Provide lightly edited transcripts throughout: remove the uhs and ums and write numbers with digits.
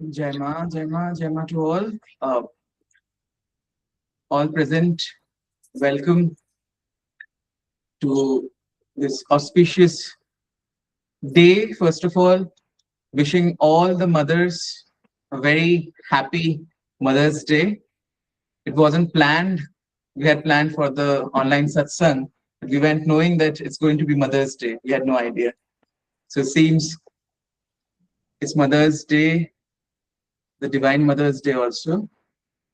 Jai Ma to all present. Welcome to this auspicious day. First of all, wishing all the mothers a very happy Mother's Day. It wasn't planned. We had planned for the online satsang, but we went knowing that it's going to be Mother's Day. We had no idea. So it seems it's Mother's Day, the Divine Mother's Day also,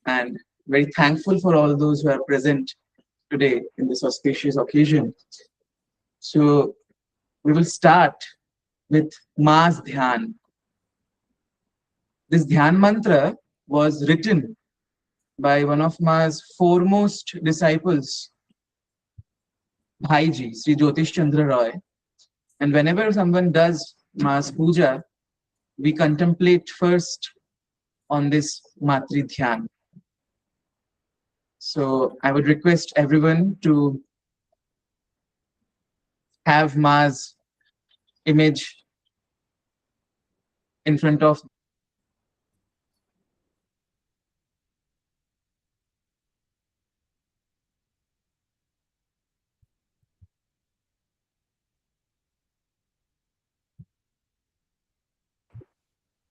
and very thankful for all those who are present today in this auspicious occasion. So we will start with Ma's Dhyan. This Dhyan mantra was written by one of Ma's foremost disciples, Bhaiji, Sri Jyotish Chandra Roy. And whenever someone does Ma's puja, we contemplate first on this Matri Dhyan. So I would request everyone to have Ma's image in front of.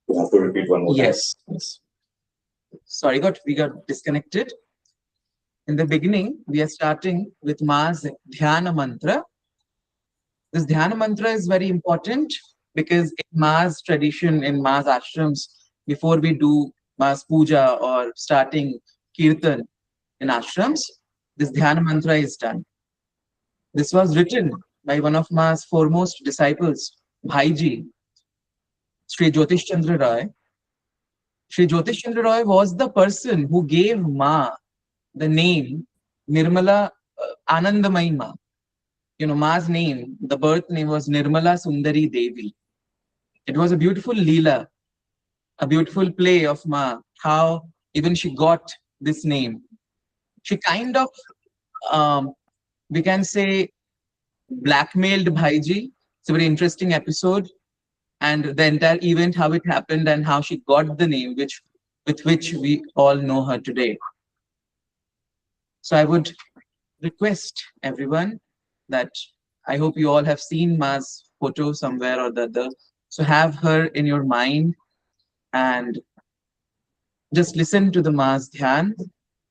You have to repeat one more time. Yes. Sorry, we got disconnected. In the beginning, we are starting with Ma's Dhyana mantra. This Dhyana mantra is very important because in Ma's tradition, in Ma's ashrams, before we do Ma's puja or starting kirtan in ashrams, this Dhyana mantra is done. This was written by one of Ma's foremost disciples, Bhaiji, Sri Jyotish Chandra Roy. Sri Jyotish Chandra Roy was the person who gave Ma the name Nirmala Anandmayee Maa. You know, Ma's name, the birth name was Nirmala Sundari Devi. It was a beautiful Leela, a beautiful play of Ma, how even she got this name. She kind of, we can say, blackmailed Bhaiji. It's a very interesting episode. And the entire event, how it happened and how she got the name, with which we all know her today. So I would request everyone that I hope you all have seen Ma's photo somewhere or the other. So have her in your mind and just listen to the Ma's Dhyan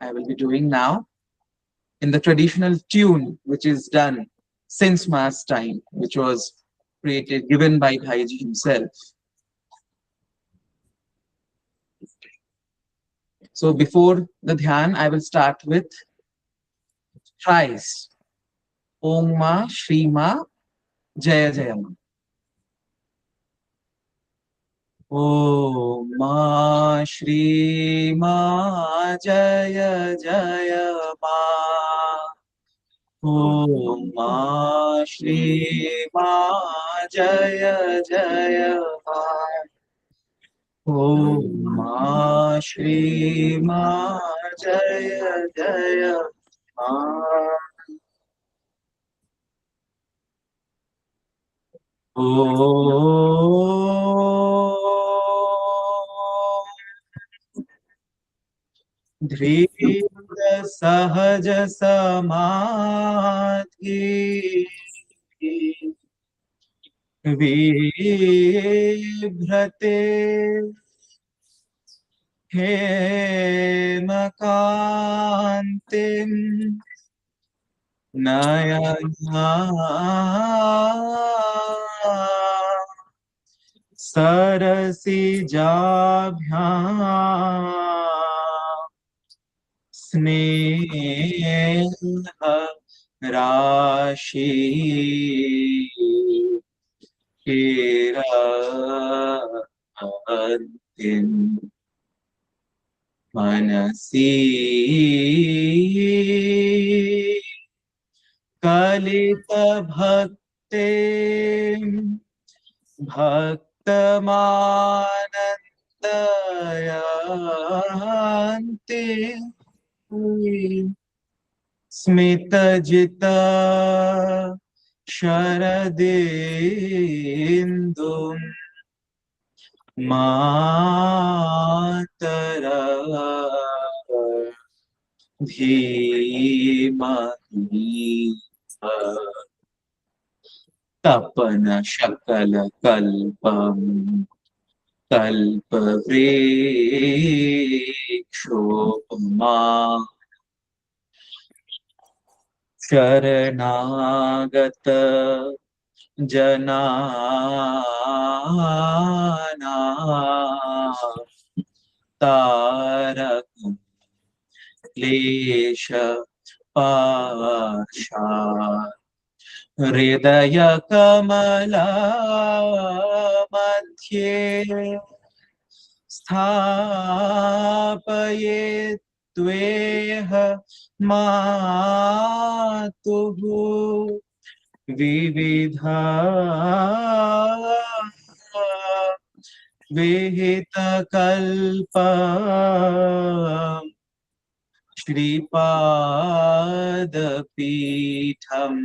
I will be doing now in the traditional tune which is done since Ma's time, which was given by Bhaiji himself. So before the Dhyan, I will start with thrice. Om Ma Shri Ma Jaya Jaya Ma. Om Ma Shri Ma Jaya Jaya Ma. Om Ma Shri Ma Jaya Jaya Ma. Om Ma Shri Ma Jaya Jaya Ma. धृत सहज समाधि विभ्रते हेमकान्तिं नयना सरसिजाभ्यां स्नेह राशि किरतिं मनसि कलित भक्तिं भक्तमानन्दयन्ति स्मितजिता शरदिन्दुं Matara धीमहि तपन शकल कल्पम कल्पवृक्षोपमा शरणागत जनाना तारक क्लेश पाशा हृदय कमला मध्ये स्थापये त्वेह मातुः विविधा विहित कल्प श्रीपाद पीठम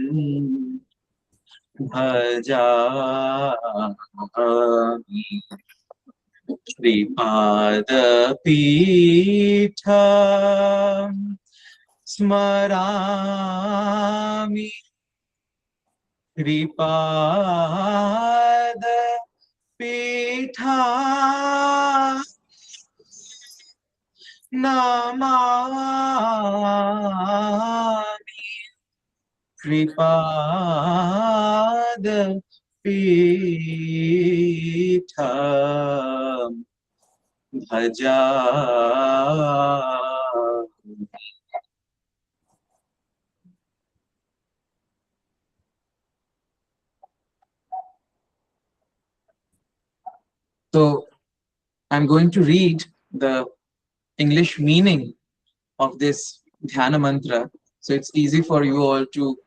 भजामि श्रीपाद पीठम स्मरामि श्रीपाद पीठा Namami Shripad Peetham भजामि। So I'm going to read the English meaning of this dhyana mantra, so it's easy for you all to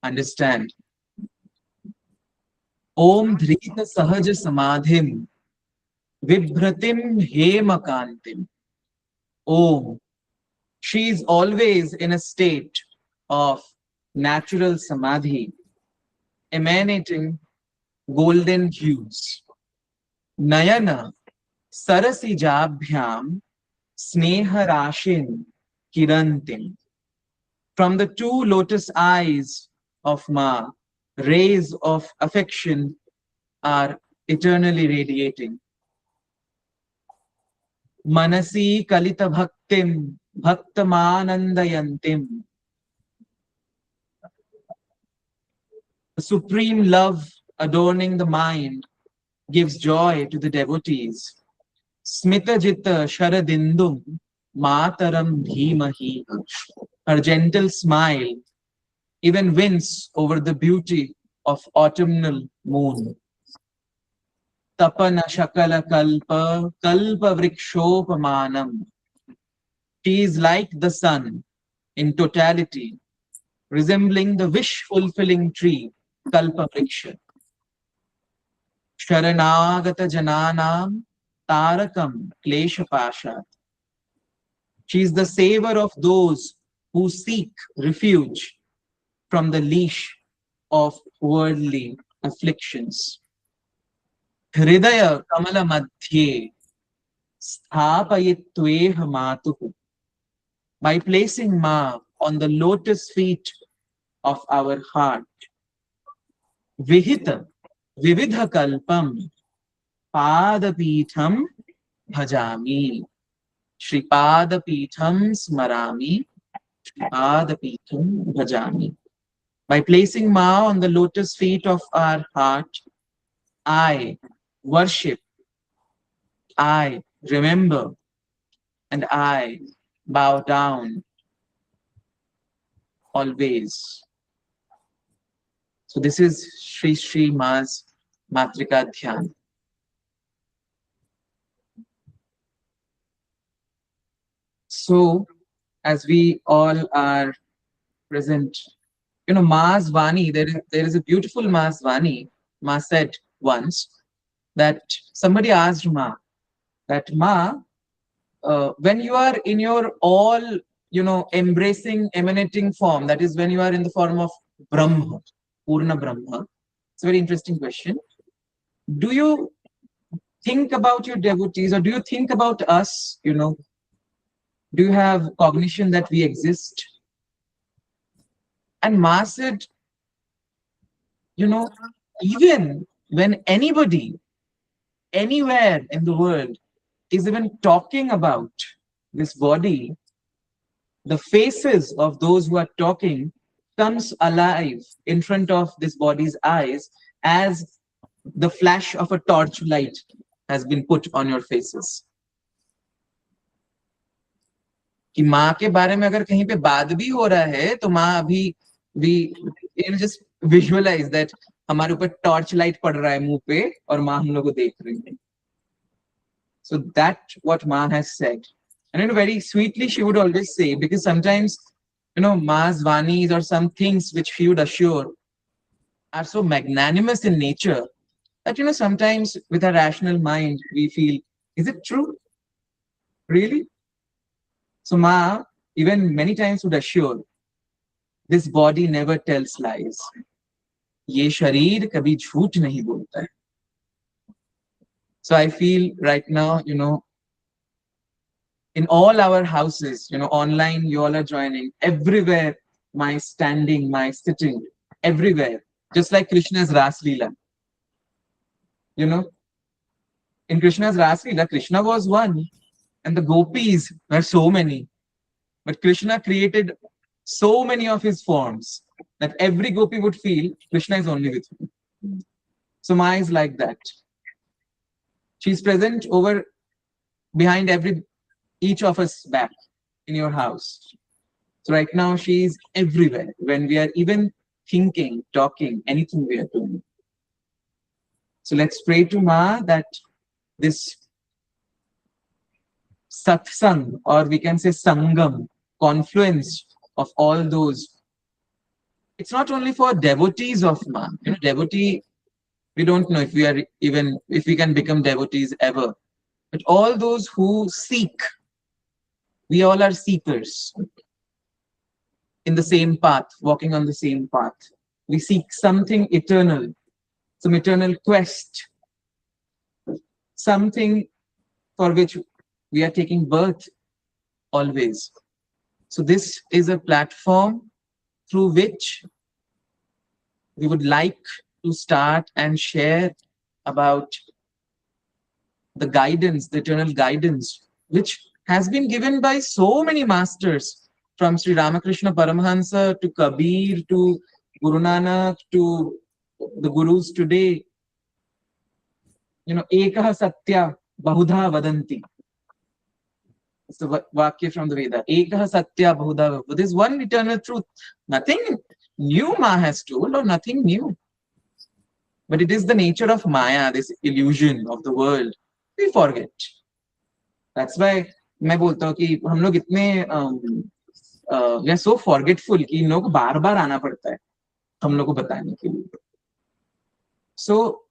understand. Om Dhrita Sahaja Samadhim Vibhratim Hemakantim. Om. She is always in a state of natural samadhi, emanating golden hues. Nayana Sarasijabhyam Sneharashin Kirantim. From the two lotus eyes of Ma, rays of affection are eternally radiating. Manasi Kalita Bhaktim Bhaktamanandayantim. The supreme love adorning the mind gives joy to the devotees. Smita Jitta Sharadindum Mataram Dhimahi. Her gentle smile even wins over the beauty of autumnal moon. Tapana Shakala Kalpa Kalpa Vrikshopamanam. She is like the sun in totality, resembling the wish-fulfilling tree, Kalpa Vriksha. Sharanagata Jananam Tarakam Klesha Pashat. She is the saver of those who seek refuge from the leash of worldly afflictions. Hridaya Kamala Madhye Sthapayitveha Matuhu. By placing Ma on the lotus feet of our heart, Vihita Vividha Kalpam Padapitham Bhajami. Shri Padapitham Smarami. Padapitham Bhajami. By placing Ma on the lotus feet of our heart, I worship, I remember, and I bow down always. So this is Sri Sri Maa's Matrika Dhyan. So as we all are present, you know, Maa's Vani, there is a beautiful Maa's Vani. Ma said once that somebody asked Ma that when you are in your all, you know, embracing, emanating form, that is when you are in the form of Brahma, Purna Brahma. It's a very interesting question. Do you think about your devotees, or do you think about us? Do you have cognition that we exist? And Ma said, you know, even when anybody, anywhere in the world is even talking about this body, the faces of those who are talking comes alive in front of this body's eyes as the flash of a torchlight has been put on your faces. कि माँ के बारे में अगर कहीं पे बात भी हो रहा है तो माँ अभी भी just visualize that हमारे ऊपर टॉर्च लाइट पड़ रहा है मुंह पे और माँ हम लोग को देख रही है. So that's what Ma has said. And very sweetly she would always say, because sometimes, Ma's Vanis or some things which she would assure are so magnanimous in nature that, sometimes with our rational mind, we feel, is it true? Really? So Ma even many times would assure, this body never tells lies. ये शरीर कभी झूठ नहीं बोलता है. So I feel right now, in all our houses, online, you all are joining. Everywhere, my standing, my sitting, everywhere. Just like Krishna's Ras Leela. In Krishna's Ras Leela, Krishna was one, and the gopis were so many. But Krishna created so many of his forms that every gopi would feel Krishna is only with me. So Maya is like that. She's present over behind each of us back in your house. So right now she's everywhere when we are even thinking, talking, anything we are doing. So let's pray to Ma that this satsang, or we can say sangam, confluence of all those, it's not only for devotees of Ma. Devotee, we don't know if we can become devotees ever. But all those who seek, we all are seekers in the same path, walking on the same path. We seek something eternal, some eternal quest, something for which we are taking birth always. So this is a platform through which we would like to start and share about the guidance, the eternal guidance, which has been given by so many masters, from Sri Ramakrishna Paramahansa to Kabir to Guru Nanak to the gurus today. Ekah Satya Bahudha Vadanti. It's the Vakya from the Veda. Ekah Satya Bahudha Vadanti. There's one eternal truth. Nothing new Ma has told, or nothing new. But it is the nature of Maya, this illusion of the world. We forget. That's why मैं बोलता हूँ कि हम लोग इतने we are so forgetful कि इन लोगों को बार-बार आना पड़ता है हम लोगों को बताने के लिए. So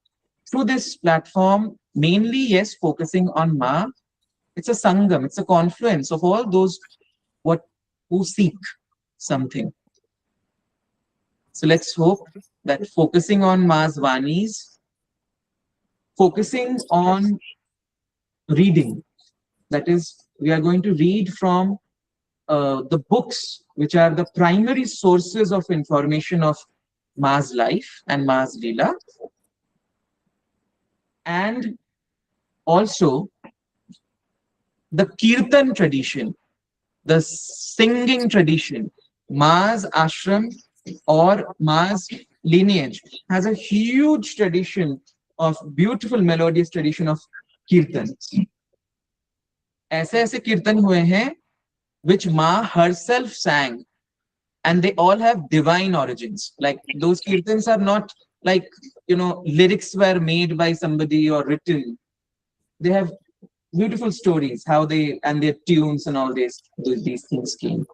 through this platform, mainly yes, focusing on Ma, it's a sangam, it's a confluence of all those who seek something. So let's hope that focusing on Ma's Vanis, focusing on reading, that is, we are going to read from the books which are the primary sources of information of Ma's life and Ma's Leela, and also the Kirtan tradition, the singing tradition. Ma's ashram or Ma's lineage has a huge tradition of beautiful melodious tradition of kirtans. ऐसे kirtan हुए हैं which Ma herself sang, and they all have divine origins. Like those kirtans are not like lyrics were made by somebody or written. They have beautiful stories, how they and their tunes and all these things came.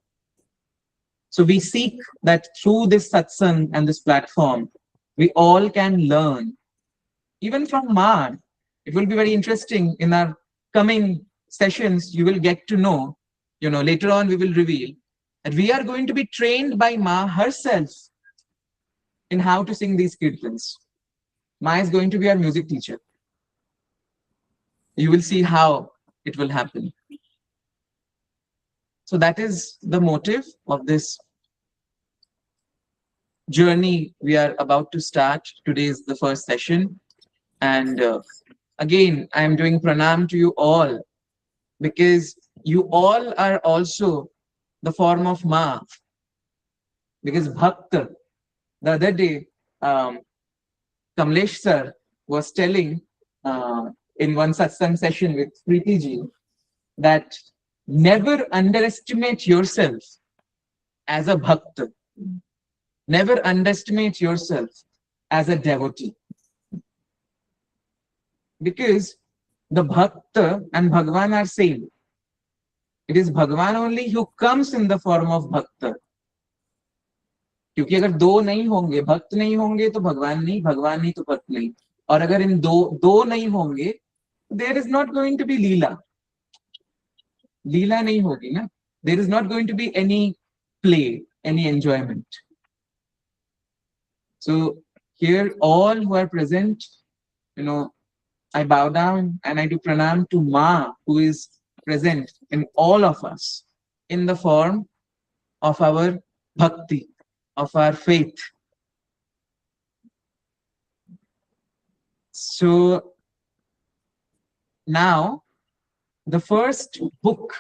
So we seek that through this satsang and this platform, we all can learn, even from Ma. It will be very interesting in our coming sessions. You will get to know, later on we will reveal that we are going to be trained by Ma herself in how to sing these kirtans. Ma is going to be our music teacher. You will see how it will happen. So that is the motive of this journey we are about to start. Today is the first session. And again, I am doing pranam to you all because you all are also the form of Ma. Because Bhakta, the other day, um, Kamlesh sir was telling in one satsang session with Preeti ji that never underestimate yourself as a Bhakta. Never underestimate yourself as a devotee. Because the Bhakta and Bhagwan are same. It is Bhagwan only who comes in the form of Bhakta. क्योंकि अगर दो नहीं होंगे, भक्त नहीं होंगे तो भगवान नहीं, भगवान नहीं तो भक्त नहीं. और अगर इन दो नहीं होंगे, there is not going to be लीला. लीला नहीं होगी ना. There is not going to be any play, any enjoyment. So here, all who are present, I bow down and I do pranam to Ma, who is present in all of us in the form of our bhakti, of our faith. So now, the first book.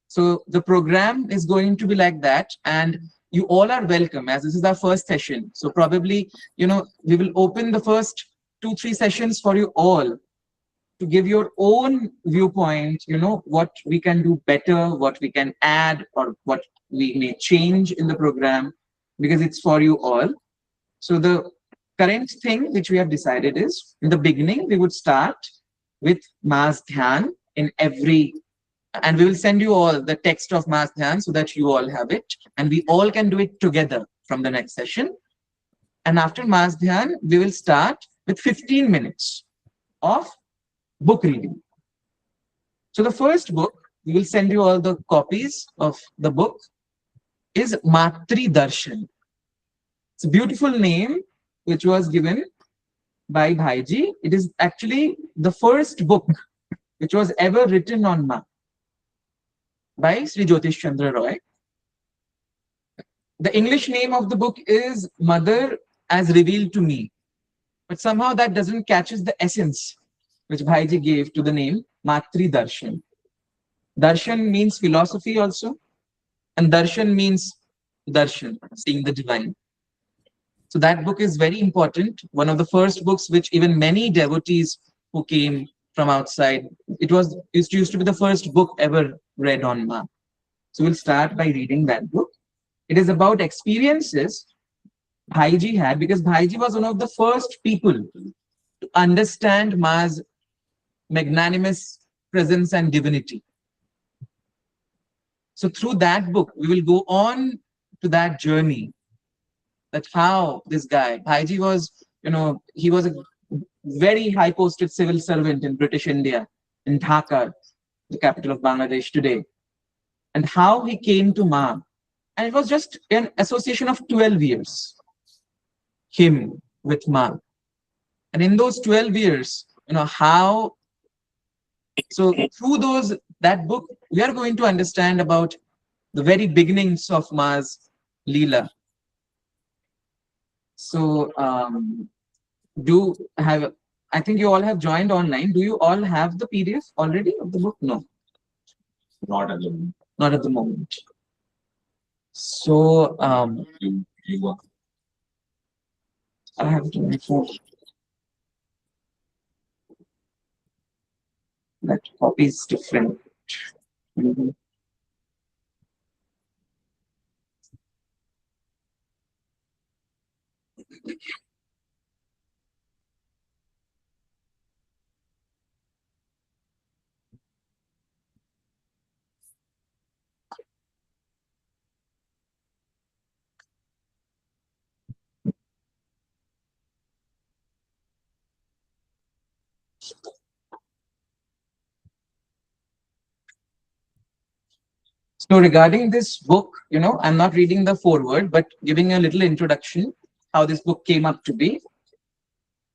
So the program is going to be like that, and you all are welcome as this is our first session. So probably, we will open the first 2-3 sessions for you all to give your own viewpoint, what we can do better, what we can add, or what we may change in the program, because it's for you all. So the current thing which we have decided is, in the beginning, we would start with Maas Dhyan in every, and we will send you all the text of Maas Dhyan so that you all have it, and we all can do it together from the next session. And after Maas Dhyan, we will start with 15 minutes of book reading. So the first book, we will send you all the copies of the book, is Matri Darshan. It's a beautiful name which was given by Bhaiji. It is actually the first book which was ever written on Ma by Sri Jyotish Chandra Roy. The English name of the book is Mother as Revealed to Me. But somehow that doesn't catches the essence which Bhaiji gave to the name Matri Darshan. Darshan means philosophy also, and darshan means darshan, seeing the divine. So that book is very important. One of the first books which even many devotees who came from outside, it used to be the first book ever read on Ma. So we'll start by reading that book. It is about experiences Bhaiji had, because Bhaiji was one of the first people to understand Ma's magnanimous presence and divinity. So through that book, we will go on to that journey, that how this guy, Bhaiji was, he was a very high posted civil servant in British India, in Dhaka, the capital of Bangladesh today, and how he came to Ma. And it was just an association of 12 years, him with Ma. And in those 12 years, how, so through that book, we are going to understand about the very beginnings of Ma's Leela. So, I think you all have joined online. Do you all have the PDF already of the book? No. Not at the moment. Not at the moment. So, You I have to make sure that copy is different. Mhm. So regarding this book, I'm not reading the foreword, but giving a little introduction, how this book came up to be.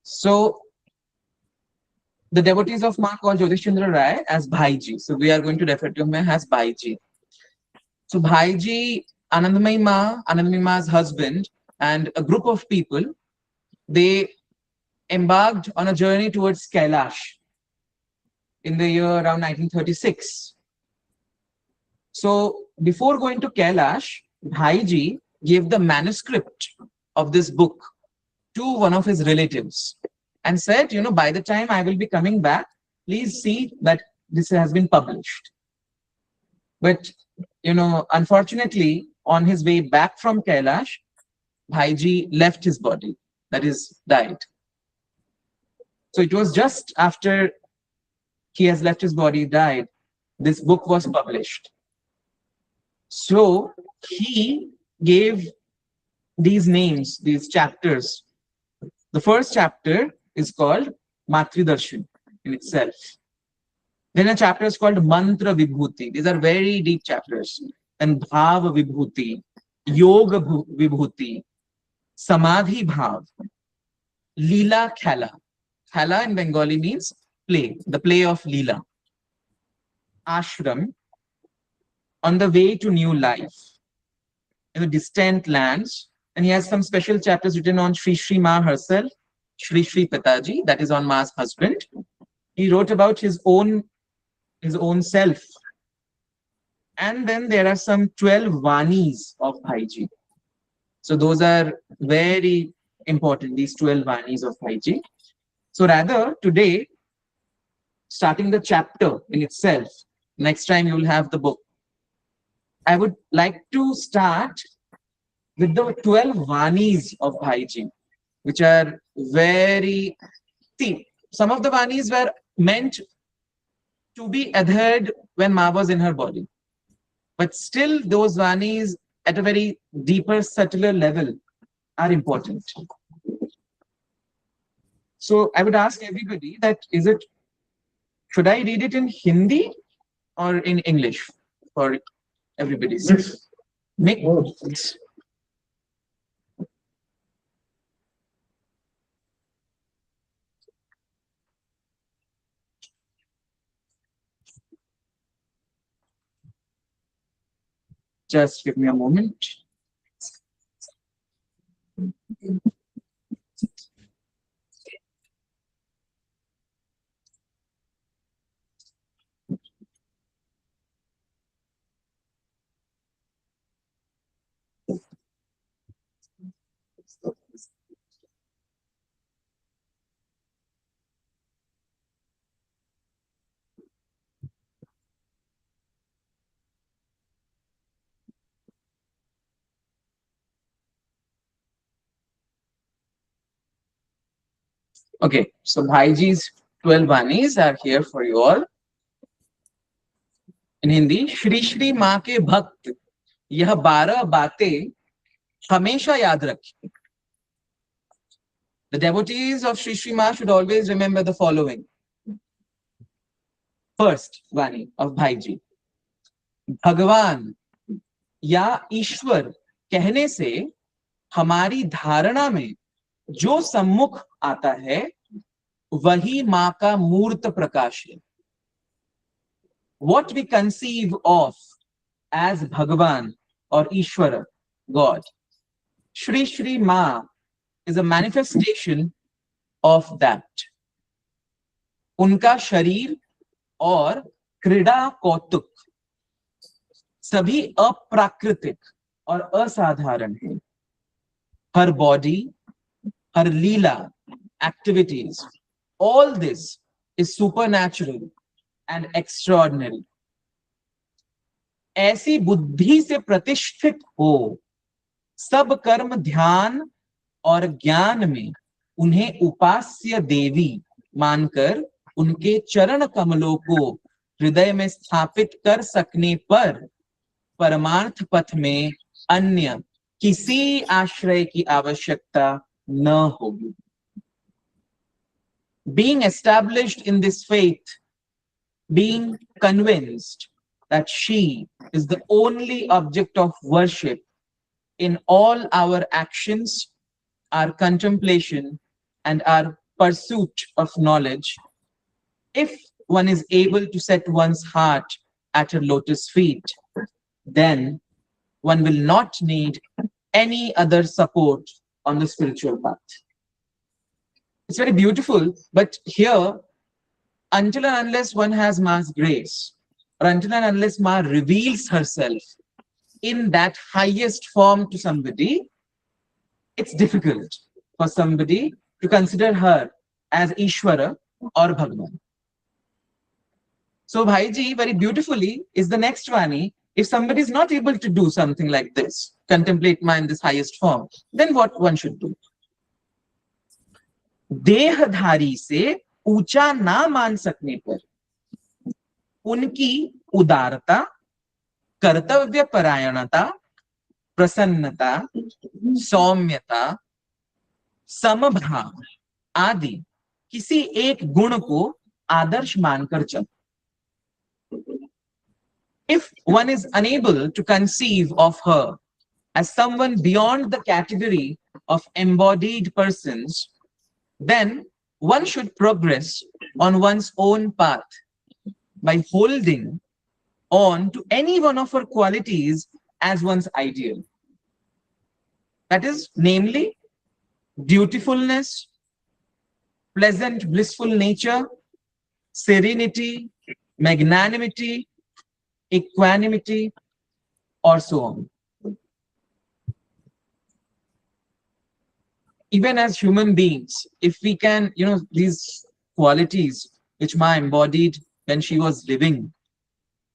So the devotees of Ma call Jyotishchandra Rai as Bhaiji. So we are going to refer to him as Bhaiji. So Bhaiji, Anandmayee Maa's husband, and a group of people, they embarked on a journey towards Kailash in the year around 1936. So before going to Kailash, Bhaiji gave the manuscript of this book to one of his relatives and said, by the time I will be coming back, please see that this has been published. But, unfortunately, on his way back from Kailash, Bhaiji left his body, that is, died. So it was just after he has left his body, died, this book was published. So he gave these names, these chapters. The first chapter is called Matri Darshan in itself. Then a chapter is called Mantra Vibhuti. These are very deep chapters. And Bhava Vibhuti, Yoga Vibhuti, Samadhi Bhav, Leela Khala. Khala in Bengali means play, the play of Leela. Ashram, on the way to new life, in the distant lands. And he has some special chapters written on Sri Sri Maa herself, Sri Sri Pitaji, that is on Maa's husband. He wrote about his own self. And then there are some 12 Vanis of Bhaiji. So those are very important, these 12 Vanis of Bhaiji. So rather, today, starting the chapter in itself, next time you will have the book, I would like to start with the 12 Vanis of Bhaiji, which are very... See, some of the Vanis were meant to be adhered when Ma was in her body. But still, those Vanis at a very deeper, subtler level are important. So I would ask everybody that should I read it in Hindi or in English for everybody's sake? Make Just give me a moment. Okay, so Bhaiji's 12 Vanis are here for you all. In Hindi, Shri Shri माँ के भक्त यह 12 बातें हमेशा याद रखें. The devotees of Sri Sri Maa should always remember the following. First Vani of Bhaiji. भगवान या ईश्वर कहने से हमारी धारणा में जो सम्मुख आता है वही मां का मूर्त प्रकाश है. What we conceive of as Bhagavan or Ishvara, God, Sri Sri Maa is a manifestation of that. उनका शरीर और क्रीड़ा कौतुक सभी अप्राकृतिक और असाधारण है. Her body, her leela, activities, all this is supernatural and extraordinary. ऐसी बुद्धि से प्रतिष्ठित हो, सब कर्म ध्यान और ज्ञान में उन्हें उपास्य देवी मानकर उनके चरण कमलों को हृदय में स्थापित कर सकने पर परमार्थ पथ में अन्य किसी आश्रय की आवश्यकता न होगी. Being established in this faith, being convinced that she is the only object of worship in all our actions, our contemplation, and our pursuit of knowledge, If one is able to set one's heart at her lotus feet, then one will not need any other support on the spiritual path. It's very beautiful, but here, until and unless one has Ma's grace, or until and unless Ma reveals herself in that highest form to somebody, it's difficult for somebody to consider her as Ishvara or Bhagavan. So Bhaiji very beautifully is the next Vani. If somebody is not able to do something like this, contemplate Ma in this highest form, then what one should do? देहधारी से ऊंचा ना मान सकने पर उनकी उदारता, कर्तव्य परायणता, प्रसन्नता, सौम्यता, समभाव आदि किसी एक गुण को आदर्श मानकर चल. If one is unable to conceive of her as someone beyond the category of embodied persons, then one should progress on one's own path by holding on to any one of her qualities as one's ideal. That is, namely, dutifulness, pleasant, blissful nature, serenity, magnanimity, equanimity, or so on. Even as human beings, if we can, these qualities which Ma embodied when she was living,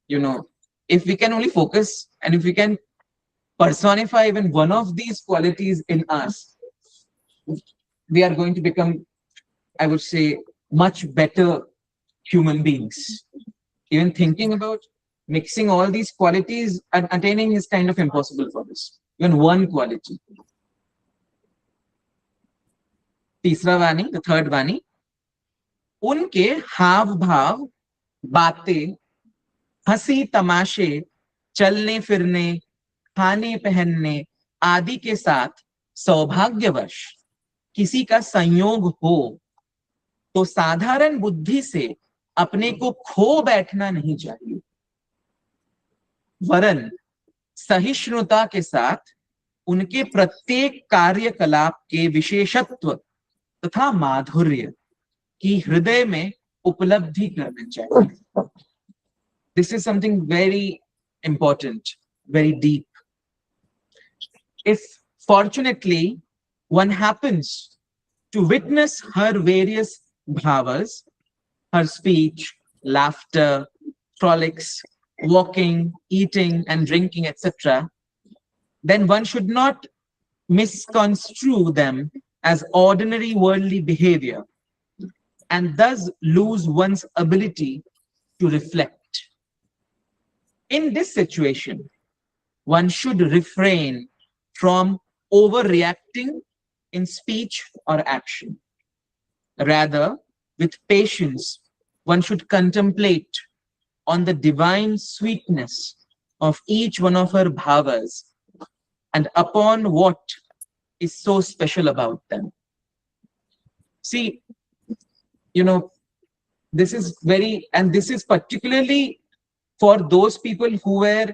if we can only focus and if we can personify even one of these qualities in us, we are going to become, I would say, much better human beings. Even thinking about mixing all these qualities and attaining is kind of impossible for us. Even one quality. तीसरा वाणी, the third वाणी, उनके हाव भाव, बातें, हंसी तमाशे, चलने फिरने, खाने पहनने आदि के साथ सौभाग्यवश किसी का संयोग हो तो साधारण बुद्धि से अपने को खो बैठना नहीं चाहिए, वरन सहिष्णुता के साथ उनके प्रत्येक कार्यकलाप के विशेषत्व तथा माधुर्य की हृदय में उपलब्धि करनी चाहिए. This is something very important, very deep. If fortunately one happens to witness her various bhavas, her speech, laughter, frolics, walking, eating and drinking, etc., then one should not misconstrue them as ordinary worldly behavior and thus lose one's ability to reflect. In this situation, one should refrain from overreacting in speech or action. Rather, with patience, one should contemplate on the divine sweetness of each one of her bhavas and upon what is so special about them. See, this is particularly for those people who were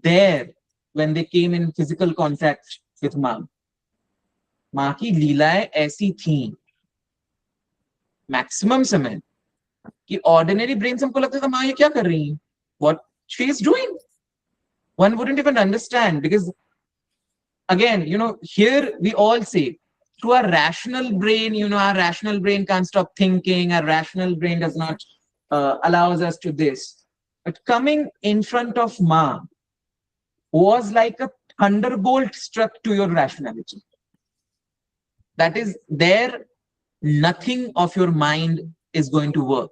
there when they came in physical contact with माँ. माँ की लीलाएं ऐसी थी maximum समय कि ordinary brain से हमको लगता था माँ ये क्या कर रही है, what she is doing. One wouldn't even understand because again, here we all say through our rational brain, our rational brain can't stop thinking, our rational brain does not allows us to this. But coming in front of Ma was like a thunderbolt struck to your rationality. That is, there nothing of your mind is going to work.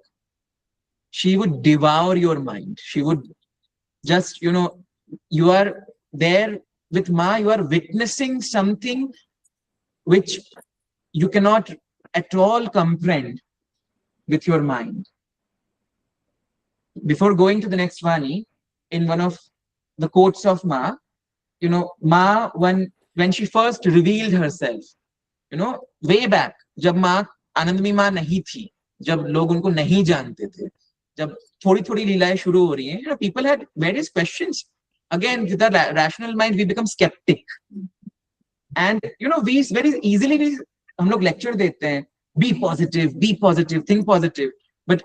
She would devour your mind. She would just, you are there with Ma, you are witnessing something which you cannot at all comprehend with your mind. Before going to the next Vani, in one of the quotes of Ma, Ma, when she first revealed herself, way back, jab Ma Anandmayee Maa nahi thi, जब लोग उनको नहीं जानते थे, जब थोड़ी थोड़ी लीलाएं शुरू हो रही हैं, people had various questions. Again, with the rational mind, we become skeptic. And we very easily हम लोग लेक्चर देते हैं, be positive, think positive. But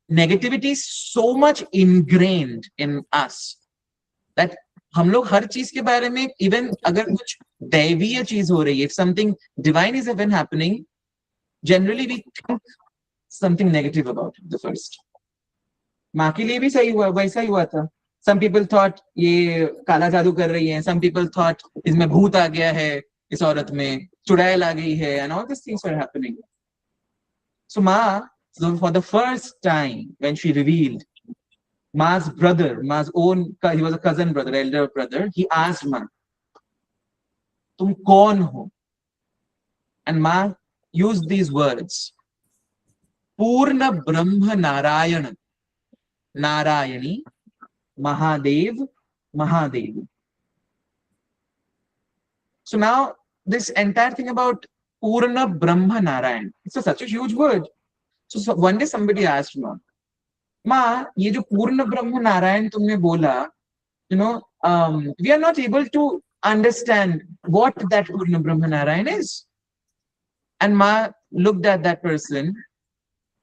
negativity is so much ingrained in us that हम लोग हर चीज के बारे में, इवन अगर कुछ दैवीय चीज हो रही है, if something divine is even happening, generally we think something negative about it, the first. माँ के लिए भी सही हुआ, वैसा ही हुआ था. Some people thought ये काला जादू कर रही है, some people thought इसमें भूत आ गया है, इस औरत में चुड़ैल आ गई है, and all these things were happening. So Ma, for the first time when she revealed, Ma's brother, Ma's own, he was a cousin brother, elder brother, he asked Ma, तुम कौन हो? And Ma used these words, पूर्ण ब्रह्म Narayan, Narayani, Mahadev, Mahadev. So now this entire thing about Purna Brahma Narayan, it's such a huge word. So one day somebody asked Ma, Ma, ये जो पूर्ण ब्रह्म नारायण तुमने बोला, we are not able to understand what that Purna Brahma Narayan is. And Ma looked at that person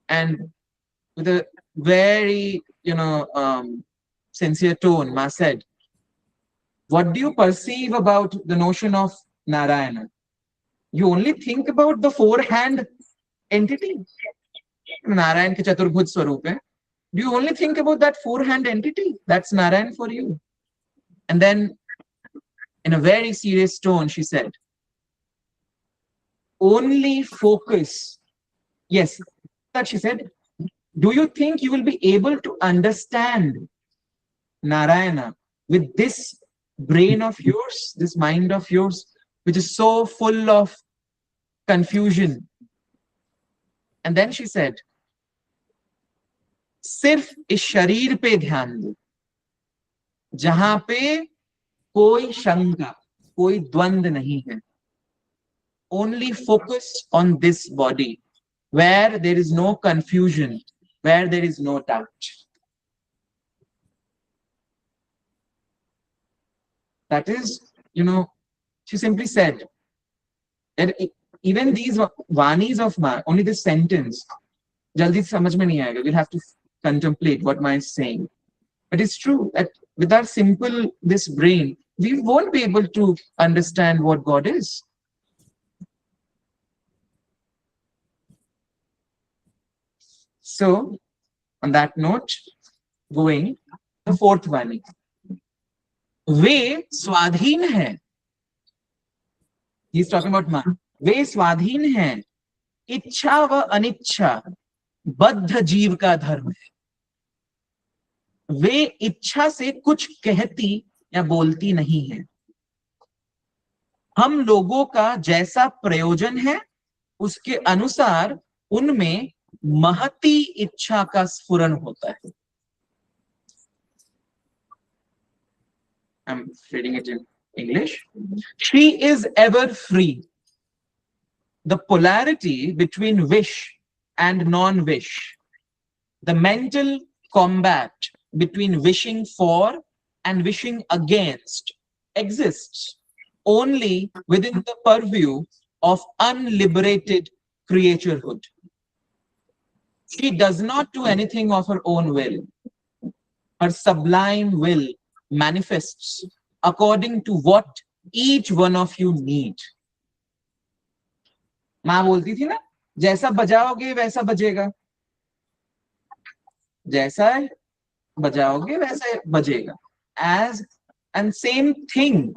and with a very, sincere tone, Ma said, what do you perceive about the notion of Narayana? You only think about the four-hand entity. Narayan ke Chaturbhuj Swarup hai. Do you only think about that four-hand entity? That's Narayan for you. And then, in a very serious tone, she said, only focus. Yes, that she said, do you think you will be able to understand Narayana with this brain of yours, this mind of yours, which is so full of confusion? And then she said, सिर्फ इस शरीर पे ध्यान दो, जहां पे कोई शंका, कोई द्वंद नहीं है. Only focus on this body, where there is no confusion, where there is no doubt. That is, she simply said that even these vanis of Ma, only this sentence, jaldi samajh mein nahi aayega. We'll have to contemplate what Ma is saying. But it's true that with our simple, this brain, we won't be able to understand what God is. So, on that note, going the fourth vani. वे स्वाधीन है. He's talking about Ma. वे स्वाधीन है. इच्छा व अनिच्छा बद्ध जीव का धर्म है. वे इच्छा से कुछ कहती या बोलती नहीं है. हम लोगों का जैसा प्रयोजन है, उसके अनुसार उनमें महती इच्छा का स्फुरन होता है. I'm reading it in English. She is ever free. The polarity between wish and non-wish, the mental combat between wishing for and wishing against, exists only within the purview of unliberated creaturehood. She does not do anything of her own will. Her sublime will manifests according to what each one of you need. माँ बोलती थी ना, जैसा बजाओगे वैसा बजेगा, जैसा बजाओगे वैसा बजेगा. As and same thing.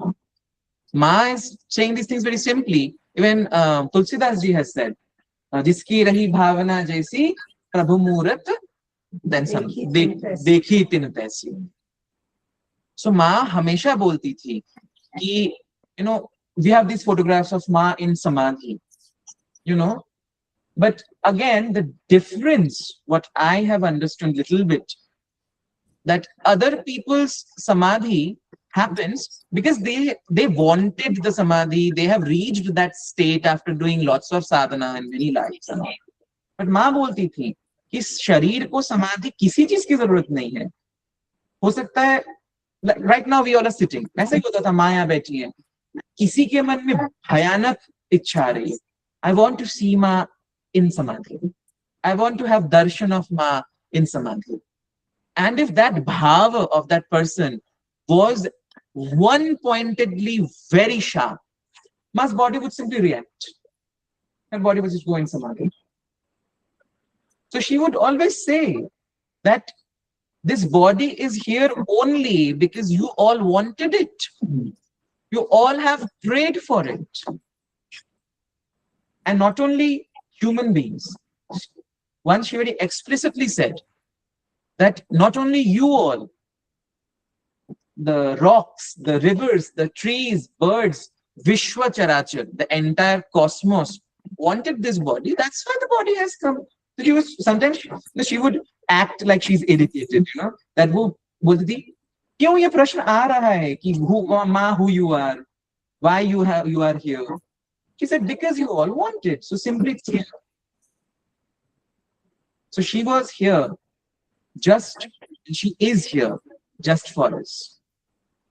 Ma is saying these things very simply. Even Tulsidas ji has said, जिसकी रही भावना जैसी प्रभु मूरत then some देखी तिन तैसी. So Ma हमेशा बोलती थी कि we have these photographs of Ma in samadhi, but again the difference, what I have understood little bit, that other people's samadhi happens because they wanted the samadhi, they have reached that state after doing lots of sadhana and many lives. But माँ बोलती थी कि इस शरीर को समाधि किसी चीज की जरूरत नहीं है. हो सकता है right now we all are sitting, ऐसा ही होता था. माँ यहाँ बैठी है, किसी के मन में भयानक इच्छा आ रही है, आई वॉन्ट टू सी माँ इन समाधि, I want to have darshan of Ma in Samadhi. And if that bhava of that person was one pointedly very sharp, Ma's body would simply react. Her body would just go in Samadhi. So she would always say that this body is here only because you all wanted it. You all have prayed for it. And not only human beings. Once she very explicitly said that not only you all, the rocks, the rivers, the trees, birds, Vishwa Charachar, the entire cosmos wanted this body. That's why the body has come. So she was sometimes she would act like she's irritated, that वो बोलती थी क्यों ये प्रश्न आ रहा है कि who you are, why you are here. She said because you all want it. So simply it's here. So she was here she is here just for us.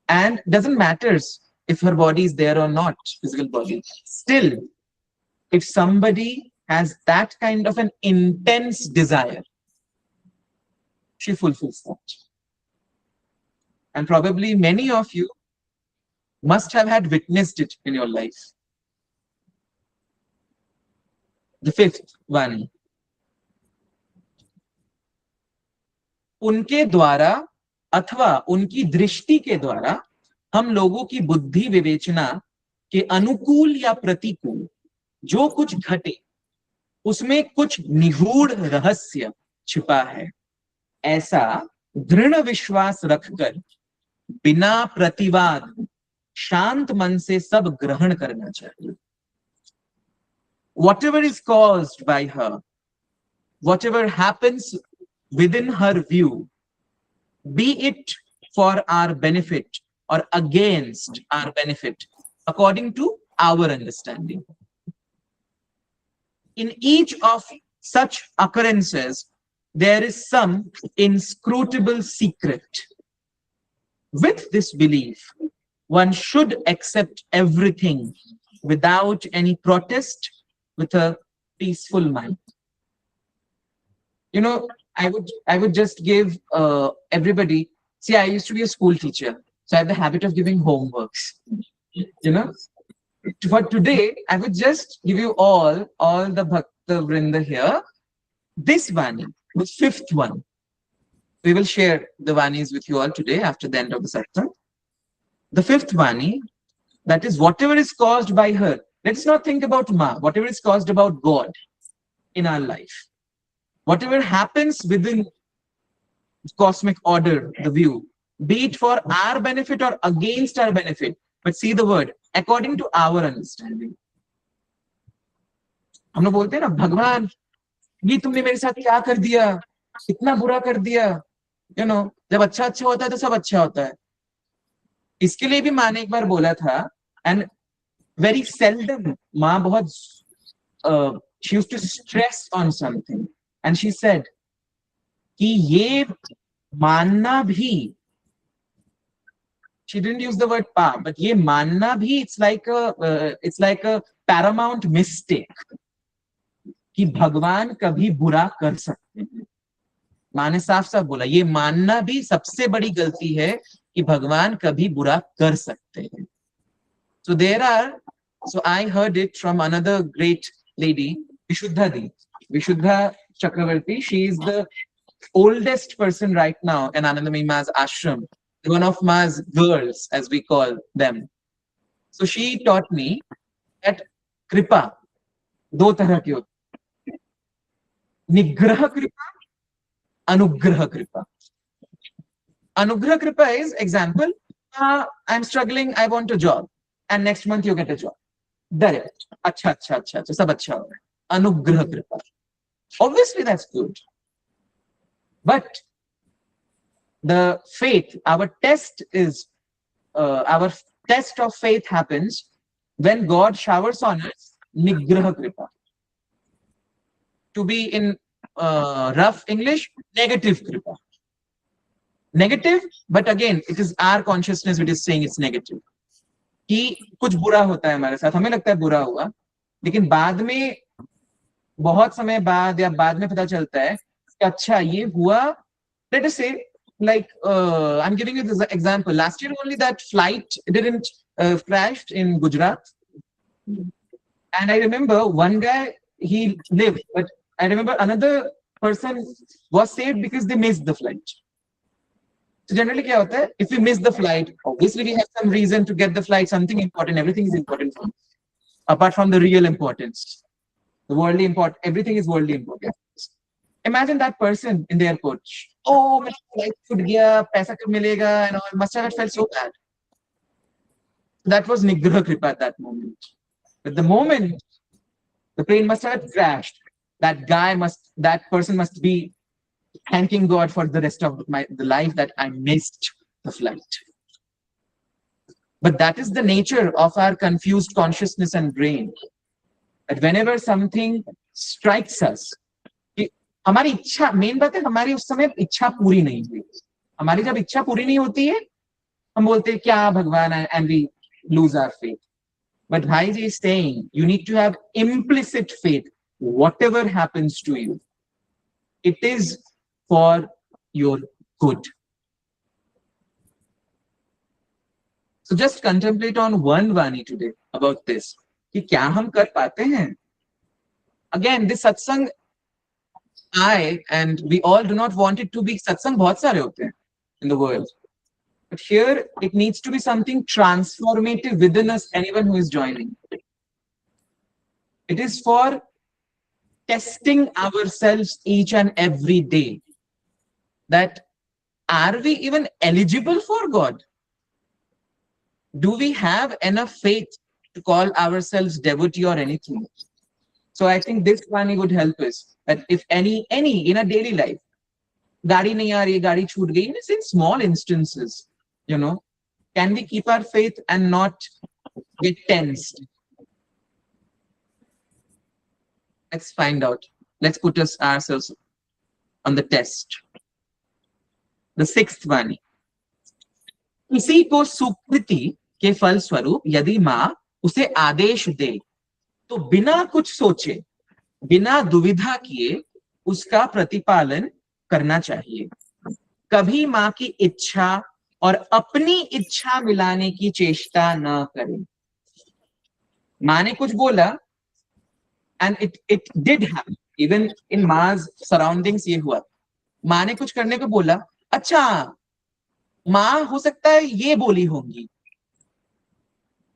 And doesn't matter if her body is there or not, physical body. Still, if somebody has that kind of an intense desire, she fulfills that. And probably many of you must have had witnessed it in your life. The fifth one. उनके द्वारा अथवा उनकी दृष्टि के द्वारा हम लोगों की बुद्धि विवेचना के अनुकूल या प्रतिकूल जो कुछ घटे उसमें कुछ निगूढ़ रहस्य छिपा है, ऐसा दृढ़ विश्वास रखकर बिना प्रतिवाद शांत मन से सब ग्रहण करना चाहिए. Whatever is caused by her, whatever happens within her view, be it for our benefit or against our benefit, according to our understanding. In each of such occurrences, there is some inscrutable secret. With this belief, one should accept everything without any protest, with a peaceful mind. I would just give everybody. See, I used to be a school teacher, so I have the habit of giving homeworks. For today, I would just give you all the Bhakta Vrinda here. This Vani, the fifth one. We will share the Vanis with you all today after the end of the satsang. The fifth Vani, that is whatever is caused by her. Let's not think about Ma. Whatever is caused about God in our life. Whatever happens within cosmic order, the view, be it for our benefit or against our benefit, but see the word, according to our understanding. हम लोग बोलते हैं ना, भगवान ये तुमने मेरे साथ क्या कर दिया, इतना बुरा कर दिया. जब अच्छा होता है तो सब अच्छा होता है. इसके लिए भी माँ ने एक बार बोला था, एंड वेरी सेल्डम माँ बहुत she used to stress on something, and she said कि ये मानना भी, she didn't use the word pa, but ये मानना भी it's like a paramount mistake कि भगवान कभी बुरा कर सकते हैं. माँ ने साफ साफ बोला ये मानना भी सबसे बड़ी गलती है कि भगवान कभी बुरा कर सकते हैं. So I heard it from another great lady, Vishuddha Chakravarti. She is the oldest person right now in Anandmayee Maa's ashram, one of Maa's girls, as we call them. So she taught me that kripa दो तरह की होती है, निग्रह कृपा, अनुग्रह कृपा. Anugrah kripa is example, I'm struggling, I want a job, and next month you get a job. Direct. अच्छा, सब अच्छा हो रहा है. Anugrah kripa. Obviously that's good. But the faith, our test of faith happens when God showers on us Nigraha kripa. to be in rough English, negative kripa. Negative, but again, it is our consciousness which is saying it's negative. कि कुछ बुरा होता है हमारे साथ, हमें लगता है बुरा हुआ, लेकिन बाद में बहुत समय बाद या बाद में पता चलता है कि अच्छा ये हुआ. Let us say, like I'm giving you this example. Last year only that flight didn't crashed in Gujarat, and I remember one guy, he lived, but I remember another person was saved because they missed the flight. So generally क्या होता है, if we miss the flight, obviously we have some reason to get the flight, something important, everything is important for us, apart from the real importance. The worldly important, everything is worldly important. Imagine that person in the airport. Oh, my flight छूट गया, पैसा कब मिलेगा, and all. Must have felt so bad. That was Nigraha Kripa at that moment. But the moment the plane must have crashed, that person must be thanking God for the rest of the life that I missed the flight. But that is the nature of our confused consciousness and brain. That whenever something strikes us, हमारी इच्छा, main बात है हमारी उस समय इच्छा पूरी नहीं हुई. हमारी जब इच्छा पूरी नहीं होती है, हम बोलते हैं क्या भगवान है, and we lose our faith. But Bhaiji is saying you need to have implicit faith. Whatever happens to you, it is for your good. So just contemplate on one Vani today about this. कि क्या हम कर पाते हैं? Again, this satsang, and we all do not want it to be satsang. बहुत सारे होते हैं in the world, but here it needs to be something transformative within us. Anyone who is joining, it is for testing ourselves each and every day. That are we even eligible for God? Do we have enough faith to call ourselves devotee or anything? So I think this Vani would help us. That if any in a daily life, gaadi nahi aa rahi, gaadi chhoot gayi, it's in small instances, can we keep our faith and not get tensed? Let's find out. Let's put ourselves on the test. The sixth Vani. किसी को सुकृति के फल स्वरूप यदि माँ उसे आदेश दे तो बिना कुछ सोचे, बिना दुविधा किए उसका प्रतिपालन करना चाहिए. कभी माँ की इच्छा और अपनी इच्छा मिलाने की चेष्टा न करें. माँ ने कुछ बोला, and it did happen. Even in Maa's surroundings ये हुआ. माँ ने कुछ करने को बोला, अच्छा माँ हो सकता है ये बोली होंगी,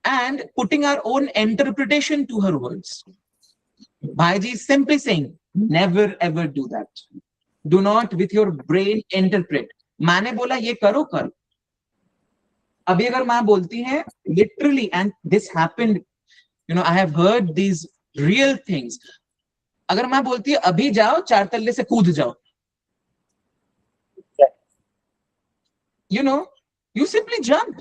and putting our own interpretation to her words. Bhaiji is simply saying, never ever do that. Do not with your brain interpret. माँ ने बोला ये करो कर. अभी अगर माँ बोलती है literally, and this happened, I have heard these real things. अगर माँ बोलती है अभी जाओ 4 तल्ले से कूद जाओ, you simply jump.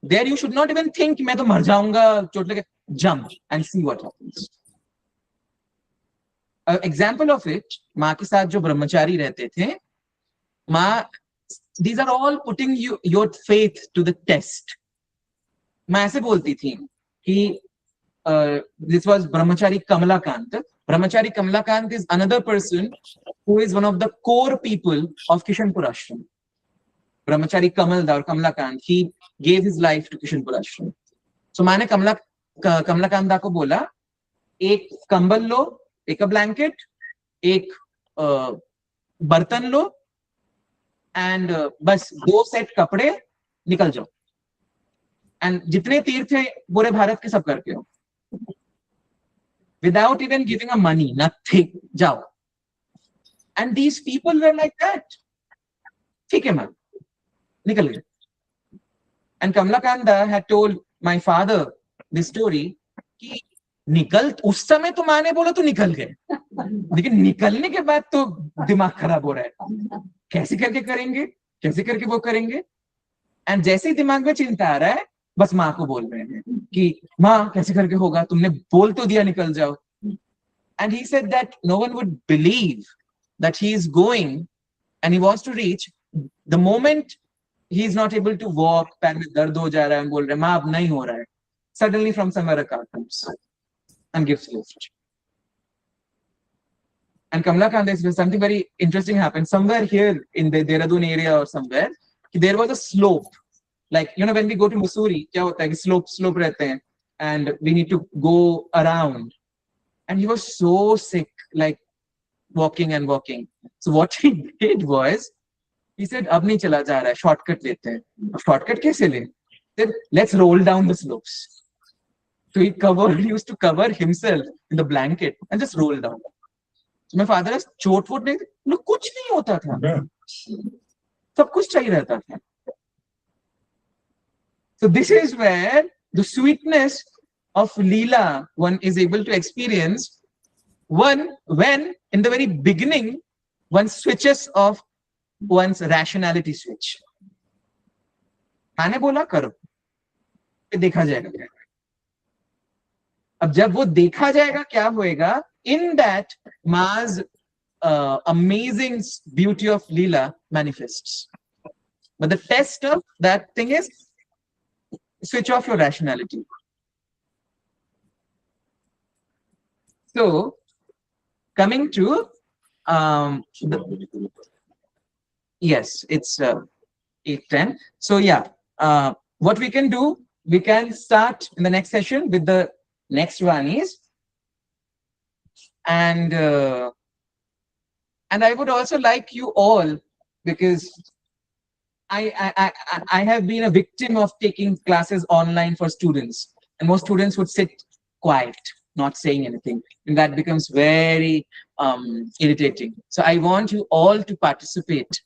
There you should not even think मैं तो मर जाऊंगा, चोट लगे. Jump and see what happens. An example of it, माँ के साथ जो ब्रह्मचारी रहते थे, माँ, these are all putting your faith to the test. माँ ऐसे बोलती थी कि this was Brahmachari Kamalakant. Brahmachari Kamalakant is another person who is one of the core people of Kishanpur Ashram. Brahmachari Kamalda or Kamalakant, he gave his life to Kishanpur Ashram. So माँ ने कमलाकांत को बोला, एक कंबल लो, एक blanket, एक बर्तन लो, and बस 2 सेट कपड़े, निकल जाओ, एंड जितने तीर्थ है पूरे भारत के सब करके हो, without even giving a money, nothing, जाओ. And these people were like that. ठीक है मैम, निकल गए. And Kamalakanda had told my father this story कि निकल, उस समय तो माँ ने बोला तो निकल गए, लेकिन निकलने के बाद तो दिमाग खराब हो रहा है, कैसे करके करेंगे, कैसे करके वो करेंगे. एंड जैसे ही दिमाग में चिंता आ रहा है, बस माँ को बोल रहे हैं कि माँ कैसे करके होगा, तुमने बोल तो दिया निकल जाओ. And he said that no one would believe that he is going and he wants to reach. The moment he is not able to walk, पैर में दर्द हो जा रहा है, बोल रहे हैं, माँ अब नहीं हो रहा है. Suddenly from somewhere a car comes and gives lift. And Kamalakant, there's something very interesting happened. Somewhere here in the Dehradun area or somewhere, there was a slope. Like, you know, when we go to Mussoorie, क्या होता है कि slope रहते हैं, and we need to go around. And he was so sick, like walking and walking. So what he did was, he said, अब नहीं चला जा रहा है, shortcut लेते हैं. अब shortcut कैसे ले? Then let's roll down the slopes. So he used to cover himself in the blanket and just roll down. So my father has चोट वोट नहीं, लोग कुछ नहीं होता था, सब कुछ चाहिए रहता था. So this is where the sweetness of Leela one is able to experience. One, when in the very beginning, one switches off one's rationality switch. मैंने बोला करो, फिर देखा जाएगा क्या. अब जब वो देखा जाएगा क्या होएगा, in that Ma's amazing beauty of Leela manifests. But the test of that thing is switch off your rationality. So coming to yes, it's 8:10. So yeah, what we can do, we can start in the next session with the next one is, and I would also like you all, because I have been a victim of taking classes online for students, and most students would sit quiet, not saying anything, and that becomes very irritating. So I want you all to participate,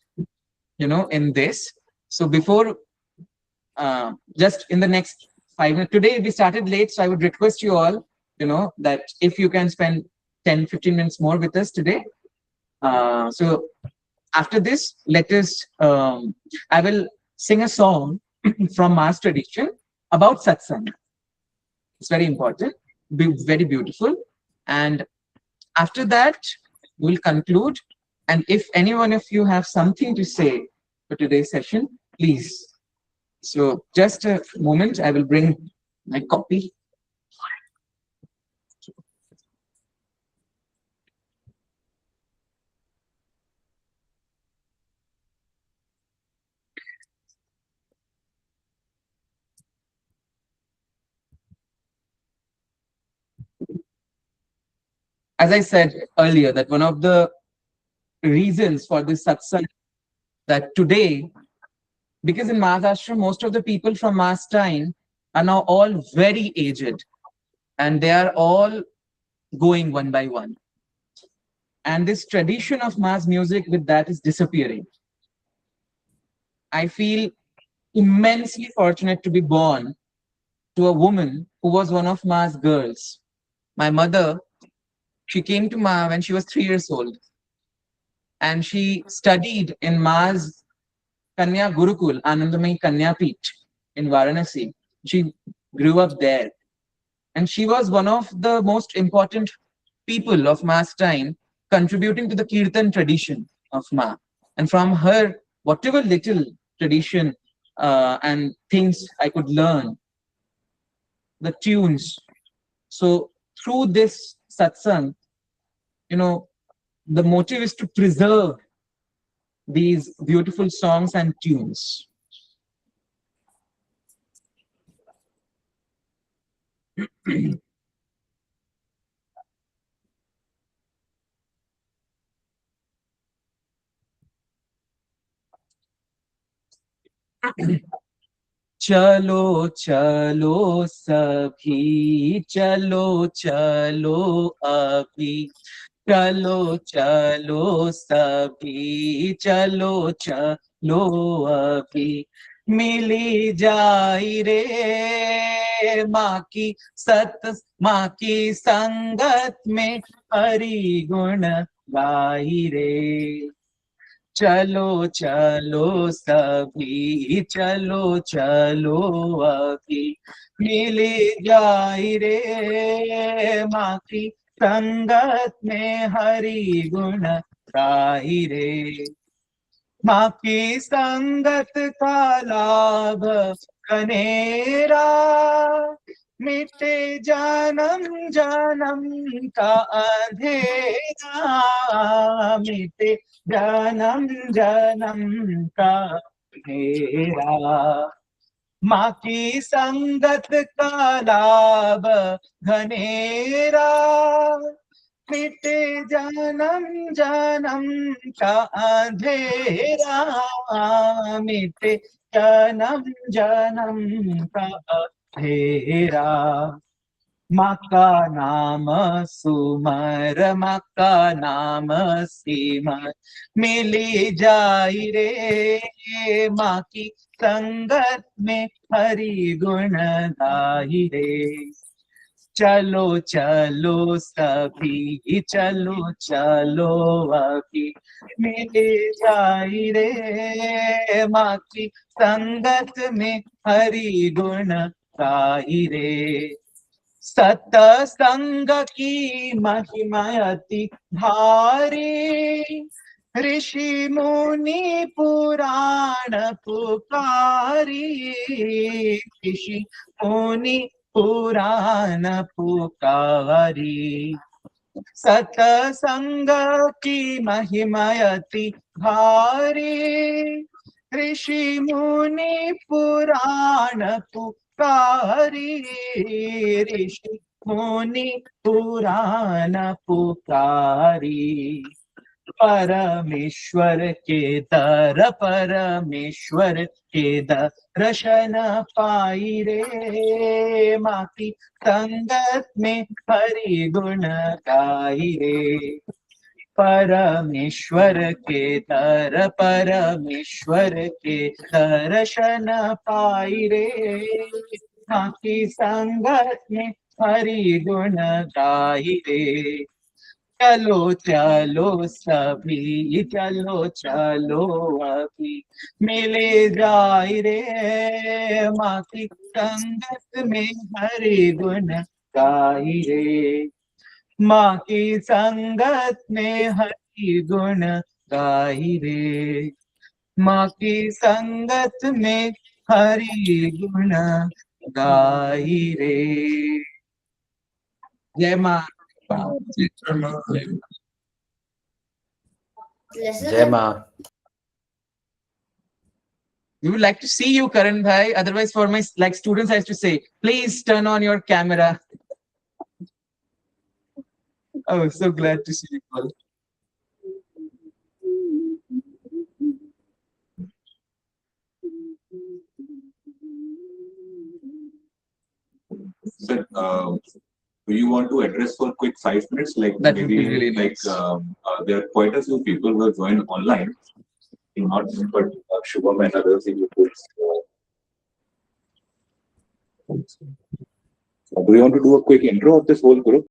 you know, in this. So before, just in the next 5 minutes, today we started late, so I would request you all, you know, that if you can spend 10-15 minutes more with us today. So after this, let us, I will sing a song from Ma's tradition about satsang. It's very important, very beautiful. And after that, we'll conclude. And if any one of you have something to say for today's session, please. So just a moment, I will bring my copy. As I said earlier, that one of the reasons for this satsang, that today, because in Ma's ashram, most of the people from Ma's time are now all very aged, and they are all going one by one. And this tradition of Ma's music with that is disappearing. I feel immensely fortunate to be born to a woman who was one of Ma's girls. My mother, she came to Ma when she was 3 years old, and she studied in Ma's Kanya Gurukul, Anandmayee Kanya Peeth in Varanasi. She grew up there, and she was one of the most important people of Ma's time, contributing to the Kirtan tradition of Ma. And from her, whatever little tradition and things I could learn, the tunes. So through this satsang, you know, the motive is to preserve these beautiful songs and tunes. चलो चलो सभी, चलो चलो अभी, चलो चलो सभी, चलो चलो अभी, मिली जाई रे माँ की संगत में, हरि गुण गाई रे. चलो चलो सभी, चलो चलो अभी, मिली जाई रे माँ की संगत में हरि गुण गाई रे। माँ की संगत का लाभ कनेरा, मिटे जन्म जन्म का अंधेरा, मिटे जन्म जन्म का अंधेरा। माँ की संगत का लाभ घनेरा, मिटे जन्म जन्म का अंधेरा, मिटे जन्म जन्म का अंधेरा। माँ का नाम सुमर, माँ का नाम सिमर, मिली जाई रे। माँ की संगत में हरि गुण गाई रे। चलो चलो सभी, चलो चलो अभी, मिले जाई रे। माँ की संगत में हरि गुण गाई रे। सतसंग की महिमा अति भारी, ऋषि मुनि पुराण पुकारी, ऋषि मुनि पुराण पुकारी। सतसंग की महिमा अति भारी, ऋषि मुनि पुराण पुकारी, ऋषि मुनि पुराण पुकारी। परमेश्वर के दर, परमेश्वर के दर्शन पाई रे। माँ की संगत में हरि गुण गाई रे। परमेश्वर के दर, परमेश्वर के दर्शन पाई रे। माँ की संगत में हरि गुण गाई रे। चलो चलो सभी, चलो चलो अभी, मिले जाई रे। माँ की संगत में हरि गुण गाई रे। माँ की संगत में हरि गुण गाई रे। माँ की संगत में हरि गुण गाई रे। जय माँ। जय माँ। We would like to see you, Karan bhai. Otherwise, for my like students, I have to say, please turn on your camera. Oh, so glad to see you all. Sir, do you want to address for quick 5 minutes? Like That would be maybe really like nice. there are quite a few people who have joined online. Not but Shubham and others. If you could, do you want to do a quick intro of this whole group?